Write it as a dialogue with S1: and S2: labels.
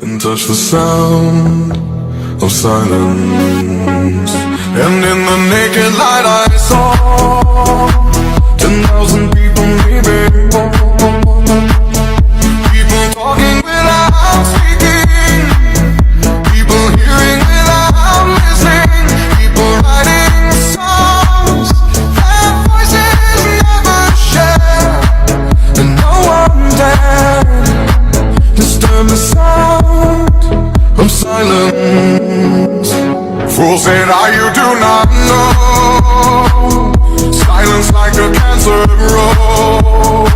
S1: and touch the sound of silence. And in the naked light I saw 10,000 people leaving, people talking without speaking, people hearing without listening, people writing songs their voices never share, and no one dared disturb the sound of silence. Fools say that you do not know, silence like a cancer grows.